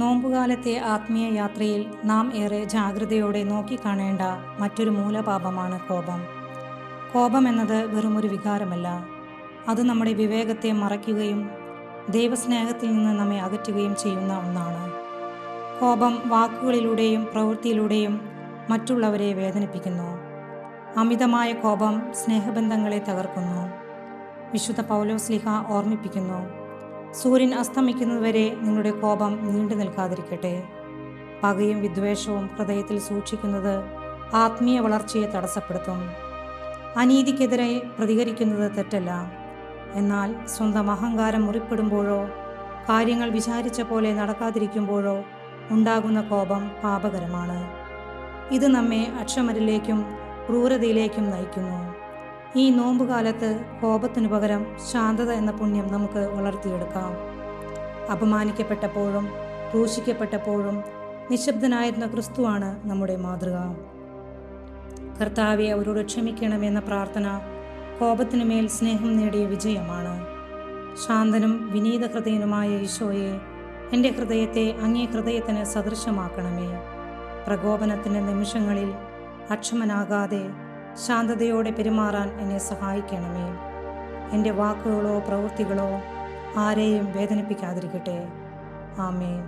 നോമ്പുകാലത്തെ ആത്മീയ യാത്രയിൽ നാം ഏറെ ജാഗ്രതയോടെ നോക്കിക്കാണേണ്ട മറ്റൊരു മൂലപാപമാണ് കോപം. കോപം എന്നത് വെറുമൊരു വികാരമല്ല, അത് നമ്മുടെ വിവേകത്തെ മറയ്ക്കുകയും ദൈവസ്നേഹത്തിൽ നിന്ന് നമ്മെ അകറ്റുകയും ചെയ്യുന്ന ഒന്നാണ്. കോപം വാക്കുകളിലൂടെയും പ്രവൃത്തിയിലൂടെയും മറ്റുള്ളവരെ വേദനിപ്പിക്കുന്നു. അമിതമായ കോപം സ്നേഹബന്ധങ്ങളെ തകർക്കുന്നു. വിശുദ്ധ പൗലോസ്ലീഹ ഓർമ്മിപ്പിക്കുന്നു, സൂര്യൻ അസ്തമിക്കുന്നതുവരെ നിങ്ങളുടെ കോപം നീണ്ടു നിൽക്കാതിരിക്കട്ടെ. പകയും വിദ്വേഷവും ഹൃദയത്തിൽ സൂക്ഷിക്കുന്നത് ആത്മീയ വളർച്ചയെ തടസ്സപ്പെടുത്തും. അനീതിക്കെതിരെ പ്രതികരിക്കുന്നത് തെറ്റല്ല, എന്നാൽ സ്വന്തം അഹങ്കാരം മുറിപ്പെടുമ്പോഴോ കാര്യങ്ങൾ വിചാരിച്ച പോലെ നടക്കാതിരിക്കുമ്പോഴോ ഉണ്ടാകുന്ന കോപം പാപകരമാണ്. ഇത് നമ്മെ അക്ഷമരിലേക്കും ക്രൂരതയിലേക്കും നയിക്കുന്നു. ഈ നോമ്പുകാലത്ത് കോപത്തിനു പകരം ശാന്തത എന്ന പുണ്യം നമുക്ക് വളർത്തിയെടുക്കാം. അപമാനിക്കപ്പെട്ടപ്പോഴും ക്രൂശിക്കപ്പെട്ടപ്പോഴും നിശബ്ദനായിരുന്ന ക്രിസ്തുവാണ് നമ്മുടെ മാതൃക. കർത്താവെ, അവരോട് ക്ഷമിക്കണമെന്ന പ്രാർത്ഥന കോപത്തിനു മേൽ സ്നേഹം നേടിയ വിജയമാണ്. ശാന്തനും വിനീത ഹൃദയനുമായ ഈശോയെ, എൻ്റെ ഹൃദയത്തെ അങ്ങേ ഹൃദയത്തിന് സദൃശമാക്കണമേ. പ്രകോപനത്തിൻ്റെ നിമിഷങ്ങളിൽ അക്ഷമനാകാതെ ശാന്തതയോടെ പെരുമാറാൻ എന്നെ സഹായിക്കണമേ. എൻ്റെ വാക്കുകളോ പ്രവൃത്തികളോ ആരെയും വേദനിപ്പിക്കാതിരിക്കട്ടെ. ആമേൻ.